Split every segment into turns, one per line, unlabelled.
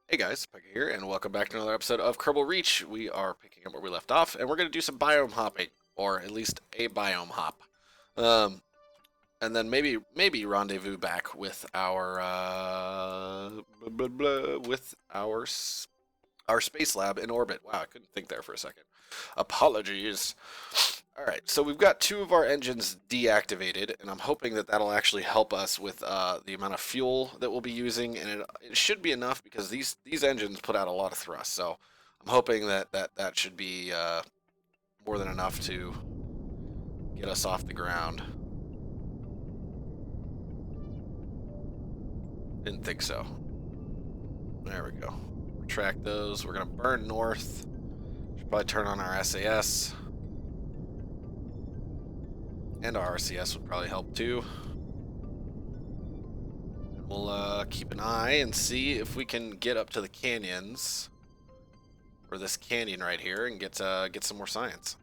Hey guys, Pyker here, and welcome back to another episode of Kerbal Reach. We are picking up where we left off, and we're going to do some biome hopping, or at least a biome hop, um, and then maybe rendezvous back with our our space lab in orbit. Wow, I couldn't think there for a second. Apologies. All right, so we've got two of our engines deactivated, and I'm hoping that that'll actually help us with the amount of fuel that we'll be using, and it should be enough because these engines put out a lot of thrust. So I'm hoping that should be more than enough to get us off the ground. Didn't think so. There we go. Retract those. We're gonna burn north. Should probably turn on our SAS. And our RCS would probably help too. We'll keep an eye and see if we can get up to the canyons, or this canyon right here, and get some more science.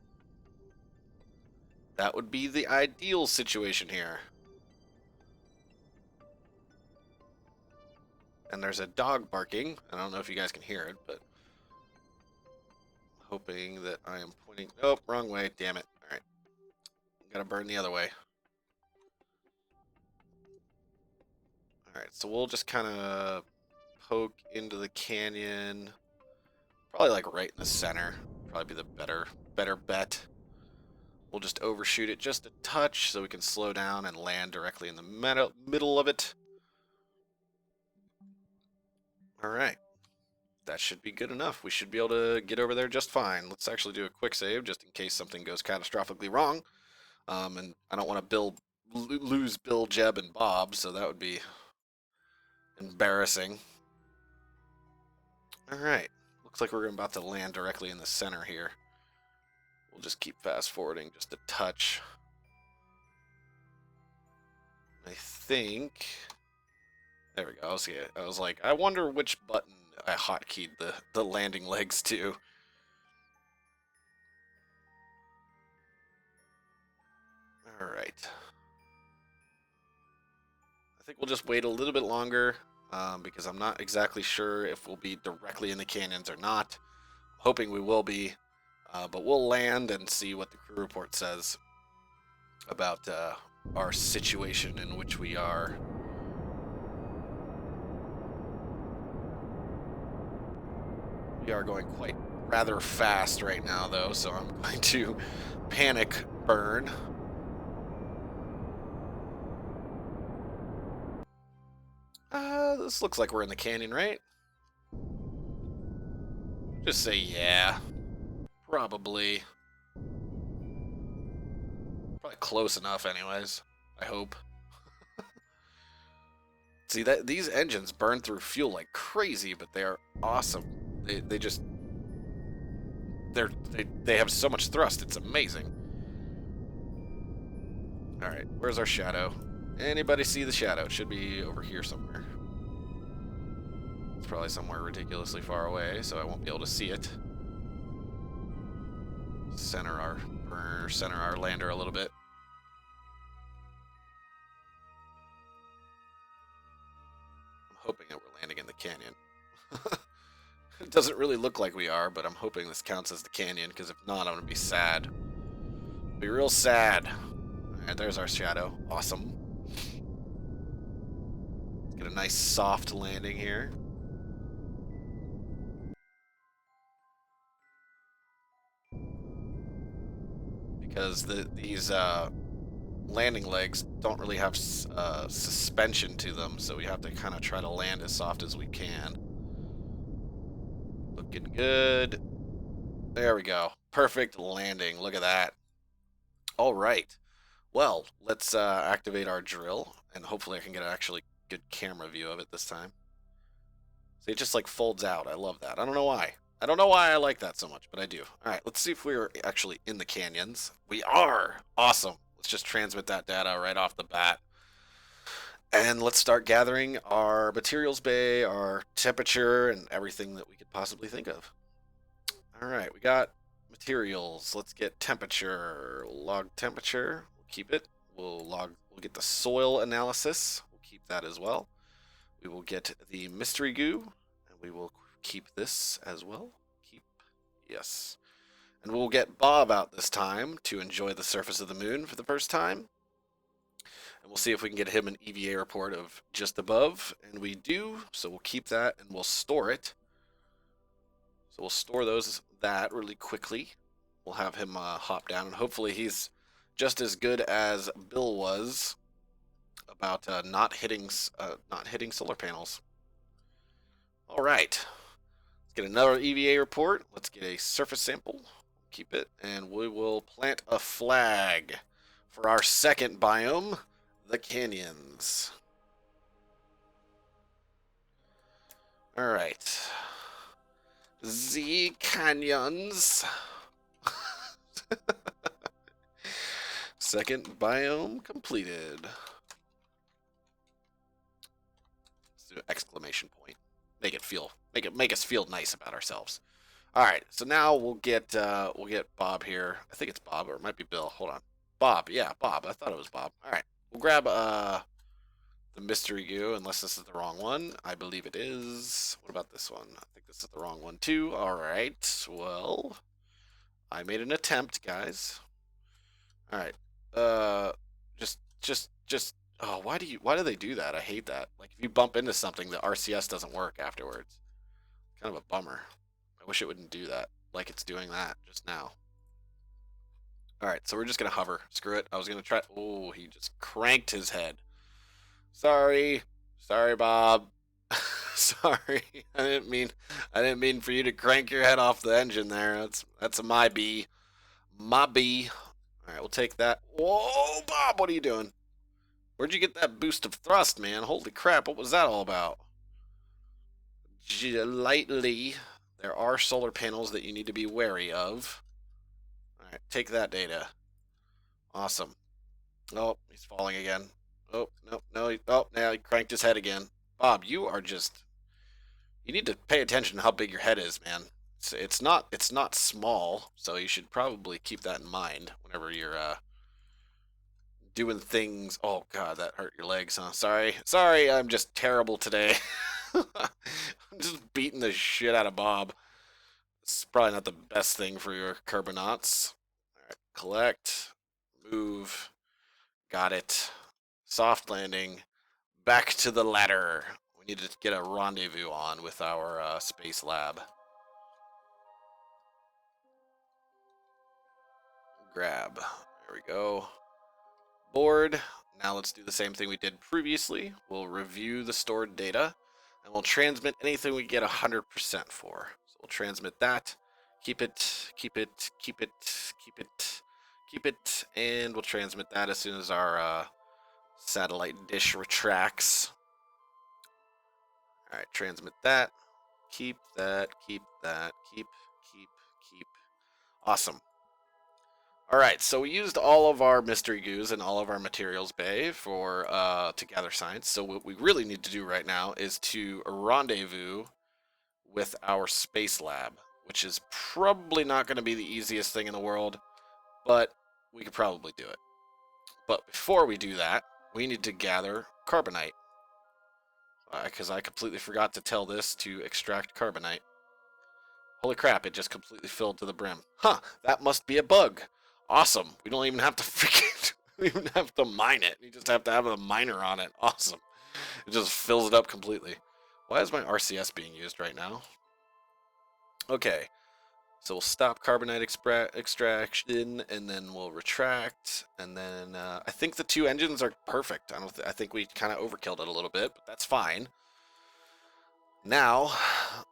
That would be the ideal situation here. And there's a dog barking. I don't know if you guys can hear it, but I'm hoping that I am pointing. Oh, wrong way. Damn it. All right. Gotta burn the other way. Alright, so we'll just kind of poke into the canyon. Probably like right in the center. Probably be the better bet. We'll just overshoot it just a touch so we can slow down and land directly in the middle of it. Alright. That should be good enough. We should be able to get over there just fine. Let's actually do a quick save just in case something goes catastrophically wrong. And I don't want to lose Bill, Jeb, and Bob, so that would be embarrassing. Alright. Looks like we're about to land directly in the center here. We'll just keep fast forwarding just a touch. I think... There we go. I was like, I wonder which button I hotkeyed the landing legs to. Alright. I think we'll just wait a little bit longer because I'm not exactly sure if we'll be directly in the canyons or not. I'm hoping we will be, but we'll land and see what the crew report says about our situation in which we are. We are going quite rather fast right now, though, so I'm going to panic burn. This looks like we're in the canyon, right? Just say yeah. Probably. Probably close enough anyways. I hope. See, that these engines burn through fuel like crazy, but they are awesome. They just they have so much thrust, it's amazing. Alright, where's our shadow? Anybody see the shadow? It should be over here somewhere. It's probably somewhere ridiculously far away, so I won't be able to see it. Center our lander a little bit. I'm hoping that we're landing in the canyon. It doesn't really look like we are, but I'm hoping this counts as the canyon, because if not, I'm going to be sad. Be real sad. Alright, there's our shadow. Awesome. Let's get a nice soft landing here. Because these landing legs don't really have suspension to them, so we have to kind of try to land as soft as we can. Looking good. There we go. Perfect landing. Look at that. All right. Well, let's activate our drill, and hopefully I can get an actually good camera view of it this time. See, it just like folds out. I love that. I don't know why. I don't know why I like that so much, but I do. All right, let's see if we're actually in the canyons. We are. Awesome. Let's just transmit that data right off the bat. And let's start gathering our materials bay, our temperature, and everything that we could possibly think of. All right, we got materials. Let's get temperature. Log temperature. We'll keep it. We'll get the soil analysis. We'll keep that as well. We will get the mystery goo, we will keep this as well. Keep, yes. And we'll get Bob out this time to enjoy the surface of the moon for the first time. And we'll see if we can get him an EVA report of just above. And we do, so we'll keep that and we'll store it. So we'll store that really quickly. We'll have him hop down, and hopefully he's just as good as Bill was about not hitting solar panels. All right, let's get another EVA report. Let's get a surface sample. Keep it, and we will plant a flag for our second biome, the canyons. All right, the canyons. Second biome completed. Let's do an exclamation point. Make us feel nice about ourselves. All right, so now we'll get Bob here. I think it's Bob, or it might be Bill. Hold on, Bob. Yeah, Bob. I thought it was Bob. All right, we'll grab the mystery goo, unless this is the wrong one. I believe it is. What about this one? I think this is the wrong one too. All right, well, I made an attempt, guys. All right, just. Oh, why do they do that? I hate that. Like, if you bump into something, the RCS doesn't work afterwards. Kind of a bummer. I wish it wouldn't do that, like it's doing that just now. All right, so we're just gonna hover. Screw it. I was gonna try. Oh, he just cranked his head. Sorry, Bob. Sorry, I didn't mean for you to crank your head off the engine there. That's my B. My B. All right, we'll take that. Whoa, Bob, what are you doing? Where'd you get that boost of thrust, man? Holy crap, what was that all about? Lightly, there are solar panels that you need to be wary of. All right, take that data. Awesome. Oh, he's falling again. Oh, no, oh, now he cranked his head again. Bob, you need to pay attention to how big your head is, man. It's not small, so you should probably keep that in mind whenever you're doing things. Oh god, that hurt your legs, huh? Sorry, I'm just terrible today. I'm just beating the shit out of Bob. It's probably not the best thing for your Karbonauts. Alright, collect, move, got it. Soft landing, back to the ladder. We need to get a rendezvous on with our space lab. Grab, there we go. Board. Now let's do the same thing we did previously. We'll review the stored data, and we'll transmit anything we get 100% for. So we'll transmit that, keep it, and we'll transmit that as soon as our satellite dish retracts. All right, transmit that, keep that, keep. Awesome. All right, so we used all of our mystery goos and all of our materials bay for to gather science. So what we really need to do right now is to rendezvous with our space lab, which is probably not going to be the easiest thing in the world, but we could probably do it. But before we do that, we need to gather Karbonite, because I completely forgot to tell this to extract Karbonite. Holy crap, it just completely filled to the brim. Huh, that must be a bug. Awesome. We don't even have to we don't even have to mine it. You just have to have a miner on it. Awesome. It just fills it up completely. Why is my RCS being used right now? Okay. So we'll stop Karbonite extraction, and then we'll retract, and then I think the two engines are perfect. I think we kind of overkilled it a little bit, but that's fine. Now,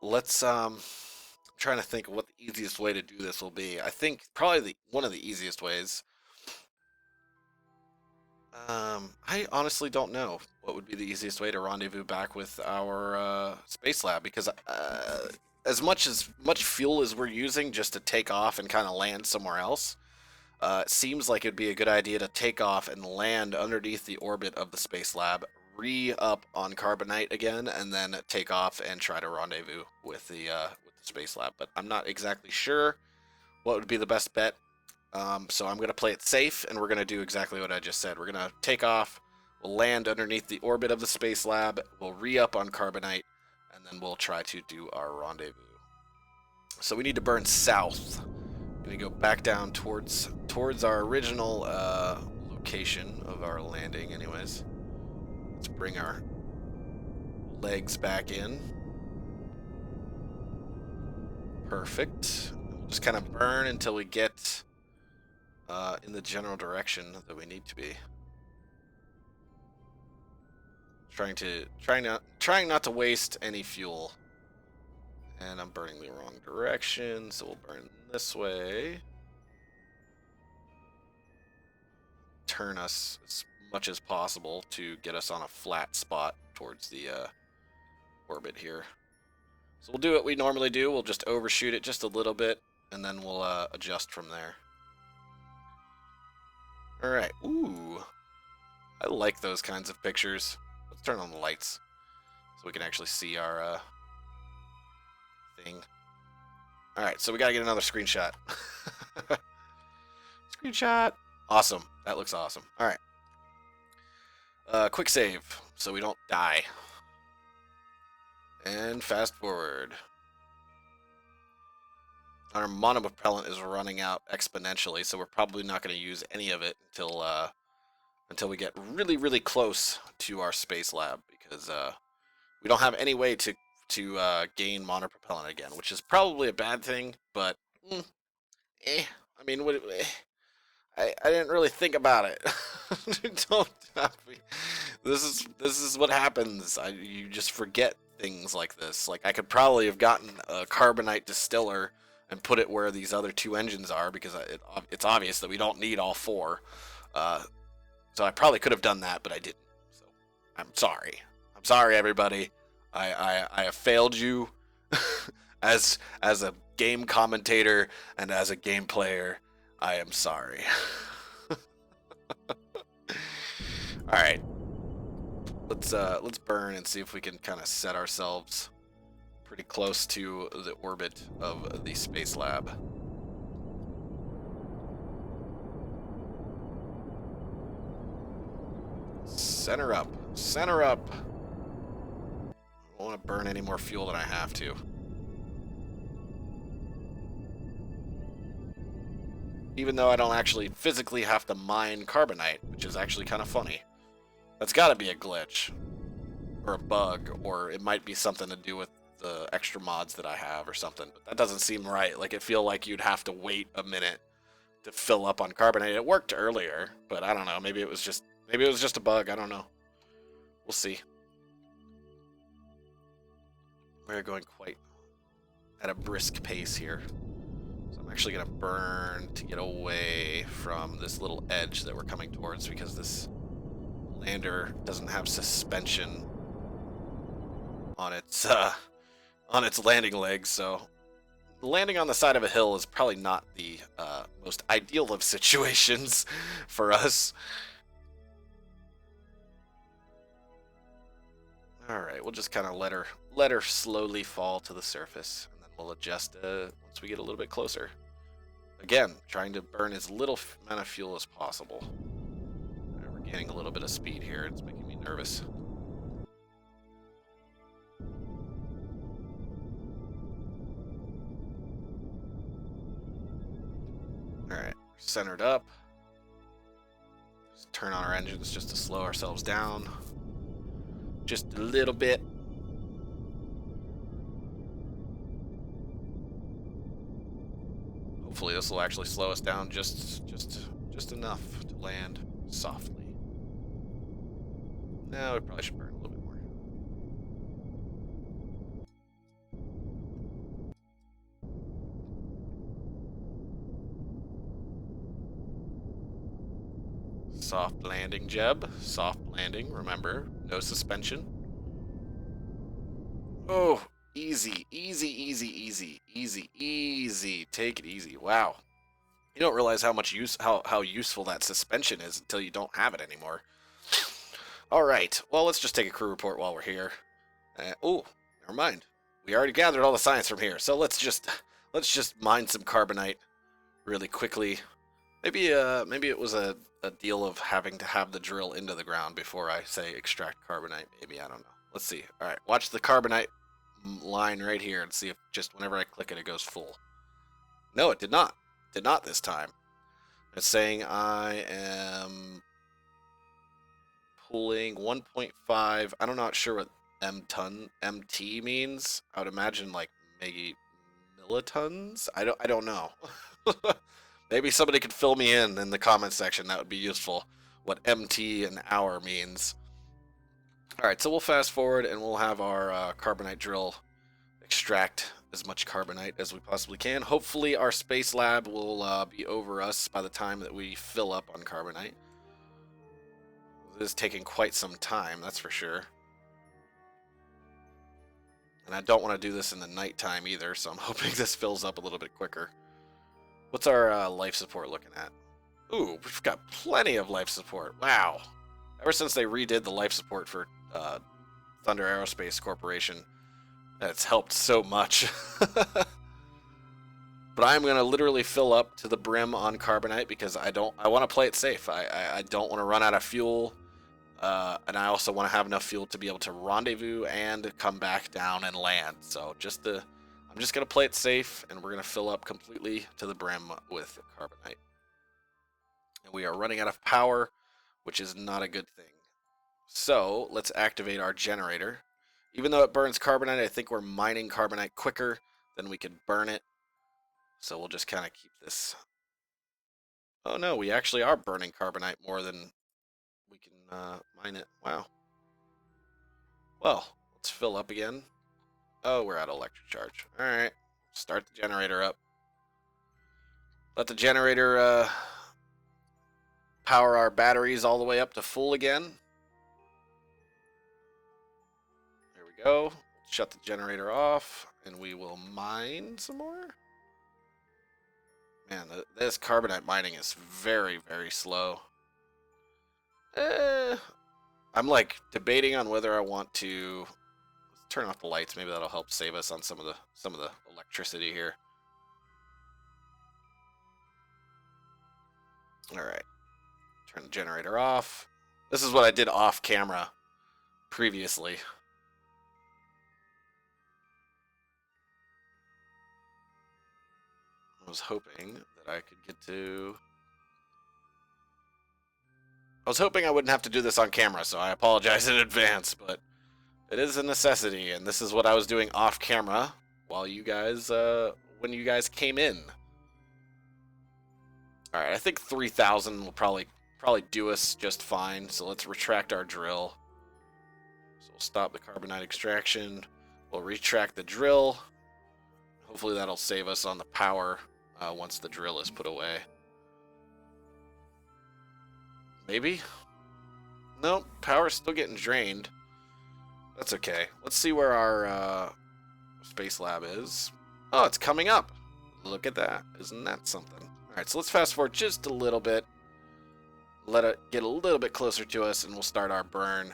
let's trying to think of what the easiest way to do this will be. I think probably one of the easiest ways. I honestly don't know what would be the easiest way to rendezvous back with our space lab, because as much fuel as we're using just to take off and kind of land somewhere else, it seems like it'd be a good idea to take off and land underneath the orbit of the space lab, re-up on Karbonite again, and then take off and try to rendezvous with the space lab. But I'm not exactly sure what would be the best bet. So I'm going to play it safe, and we're going to do exactly what I just said. We're going to take off, we'll land underneath the orbit of the space lab, we'll re-up on Karbonite, and then we'll try to do our rendezvous. So we need to burn south. Gonna go back down towards our original location of our landing. Anyways, let's bring our legs back in. Perfect. We'll just kind of burn until we get in the general direction that we need to be. Trying not to waste any fuel. And I'm burning the wrong direction, so we'll burn this way. Turn us as much as possible to get us on a flat spot towards the orbit here. So we'll do what we normally do. We'll just overshoot it just a little bit, and then we'll adjust from there. All right. Ooh, I like those kinds of pictures. Let's turn on the lights so we can actually see our thing. All right, so we gotta get another screenshot. Screenshot. Awesome. That looks awesome. All right. Quick save so we don't die. And fast forward. Our monopropellant is running out exponentially, so we're probably not going to use any of it until we get really, really close to our space lab, because we don't have any way to gain monopropellant again, which is probably a bad thing, but I mean, I didn't really think about it. Don't have me. This is what happens. You just forget things like this. Like, I could probably have gotten a Karbonite distiller and put it where these other two engines are, because it's obvious that we don't need all four. So I probably could have done that, but I didn't. So I'm sorry. I'm sorry, everybody. I have failed you as a game commentator and as a game player. I am sorry. All right. Let's burn and see if we can kind of set ourselves pretty close to the orbit of the space lab. Center up. Center up. I don't want to burn any more fuel than I have to. Even though I don't actually physically have to mine Karbonite, which is actually kind of funny. That's got to be a glitch. Or a bug, or it might be something to do with the extra mods that I have or something. But that doesn't seem right. Like, it feel like you'd have to wait a minute to fill up on Karbonite. It worked earlier, but I don't know. Maybe it was just a bug. I don't know. We'll see. We're going quite at a brisk pace here. So I'm actually going to burn to get away from this little edge that we're coming towards, because this lander doesn't have suspension on its landing legs, so landing on the side of a hill is probably not the most ideal of situations for us. All right, we'll just kind of let her slowly fall to the surface, and then we'll adjust once we get a little bit closer. Again, trying to burn as little amount of fuel as possible. We're gaining a little bit of speed here. It's making me nervous. All right, centered up. Just turn on our engines just to slow ourselves down. Just a little bit. Hopefully this will actually slow us down just enough to land softly. No, we probably should burn a little bit more. Soft landing, Jeb. Soft landing, remember. No suspension. Oh, easy, easy, easy, easy, easy, easy. Take it easy. Wow. You don't realize how useful that suspension is until you don't have it anymore. All right. Well, let's just take a crew report while we're here. Oh, never mind. We already gathered all the science from here, so let's just mine some Karbonite really quickly. Maybe it was a deal of having to have the drill into the ground before I say extract Karbonite. Maybe, I don't know. Let's see. All right, watch the Karbonite line right here and see if just whenever I click it, it goes full. No, it did not. Did not this time. It's saying I am pulling 1.5. I'm not sure what MT means. I would imagine like maybe millitons. I don't know. Maybe somebody could fill me in the comment section. That would be useful. What MT an hour means. All right, so we'll fast forward and we'll have our carbonite drill extract as much carbonite as we possibly can. Hopefully our space lab will be over us by the time that we fill up on carbonite. It is taking quite some time, that's for sure. And I don't want to do this in the nighttime either, so I'm hoping this fills up a little bit quicker. What's our life support looking at? Ooh, we've got plenty of life support. Wow. Ever since they redid the life support for Thunder Aerospace Corporation, that's helped so much. But I'm going to literally fill up to the brim on carbonite because I want to play it safe. I don't want to run out of fuel. And I also want to have enough fuel to be able to rendezvous and come back down and land. So I'm just going to play it safe, and we're going to fill up completely to the brim with carbonite. And we are running out of power, which is not a good thing. So let's activate our generator. Even though it burns carbonite, I think we're mining carbonite quicker than we could burn it. So we'll just kind of keep this. Oh no, we actually are burning carbonite more than we can mine it. Wow. Well, let's fill up again. Oh, we're out of electric charge. All right, start the generator up. Let the generator power our batteries all the way up to full again. There we go. Shut the generator off, and we will mine some more. Man, this carbonite mining is very, very slow. I'm like debating on whether I want to turn off the lights. Maybe that'll help save us on some of the electricity here. All right, turn the generator off. This is what I did off camera previously. I was hoping that I could get to. I was hoping I wouldn't have to do this on camera, so I apologize in advance, but it is a necessity, and this is what I was doing off camera while you guys, when you guys came in. All right, I think 3,000 will probably do us just fine. So let's retract our drill. So we'll stop the carbonite extraction. We'll retract the drill. Hopefully that'll save us on the power once the drill is put away. Maybe? Nope, power's still getting drained. That's okay. Let's see where our space lab is. Oh, it's coming up. Look at that. Isn't that something? All right, so let's fast forward just a little bit. Let it get a little bit closer to us, and we'll start our burn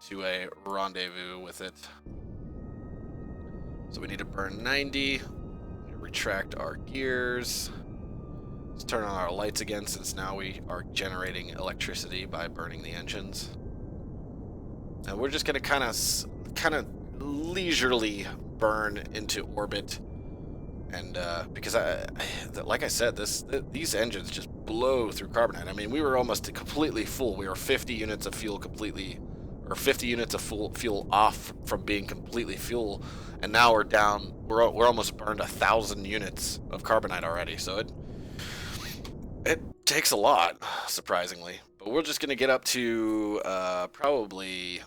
to a rendezvous with it. So we need to burn 90. Retract our gears. Let's turn on our lights again, since now we are generating electricity by burning the engines. And we're just going to kind of leisurely burn into orbit. And because like I said, these engines just blow through carbonite. I mean, we were almost completely full. We were 50 units of fuel completely, or 50 units of fuel off from being completely full, and now we're down. We're almost burned 1,000 units of carbonite already. So it takes a lot, surprisingly. But we're just gonna get up to probably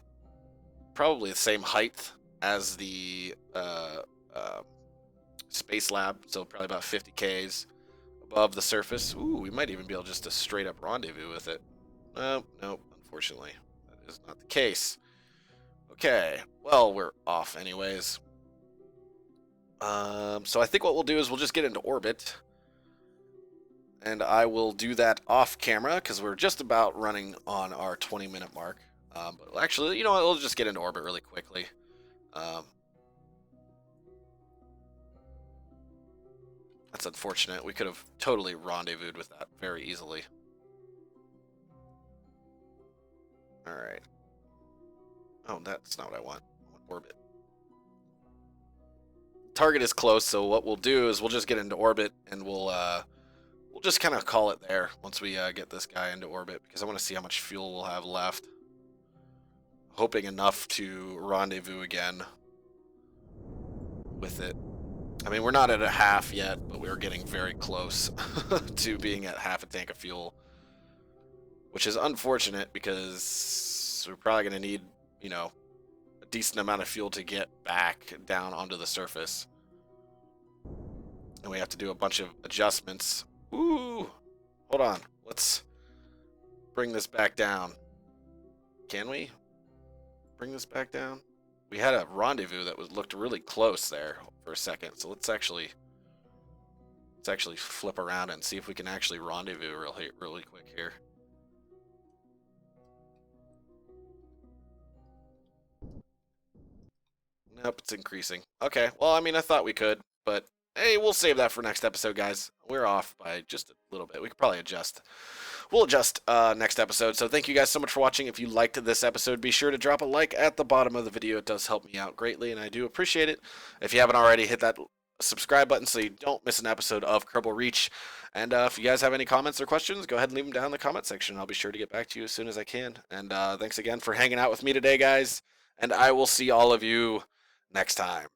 the same height as the space lab, so probably about 50 Ks above the surface. Ooh, we might even be able just to straight up rendezvous with it. Nope, unfortunately, that is not the case. Okay, well, we're off anyways. So I think what we'll do is we'll just get into orbit, and I will do that off camera because we're just about running on our 20-minute mark. But actually, you know what, we'll just get into orbit really quickly. That's unfortunate. We could have totally rendezvoused with that very easily. Alright. Oh, that's not what I want. I want orbit. target is close, so what we'll do is we'll just get into orbit, and we'll just kind of call it there once we get this guy into orbit, because I want to see how much fuel we'll have left. Hoping enough to rendezvous again with it. I mean, we're not at a half yet, but we're getting very close to being at half a tank of fuel, which is unfortunate because we're probably going to need, you know, a decent amount of fuel to get back down onto the surface. And we have to do a bunch of adjustments. Ooh, hold on. Let's bring this back down. Can we bring this back down? We had a rendezvous that looked really close there for a second, so let's actually flip around and see if we can actually rendezvous really quick here. Nope, it's increasing. Okay, well, I mean, I thought we could, but hey, we'll save that for next episode, guys. We're off by just a little bit. We could probably adjust. We'll adjust next episode. So thank you guys so much for watching. If you liked this episode, be sure to drop a like at the bottom of the video. It does help me out greatly, and I do appreciate it. If you haven't already, hit that subscribe button so you don't miss an episode of Kerbal Reach. And if you guys have any comments or questions, go ahead and leave them down in the comment section. I'll be sure to get back to you as soon as I can. And thanks again for hanging out with me today, guys. And I will see all of you next time.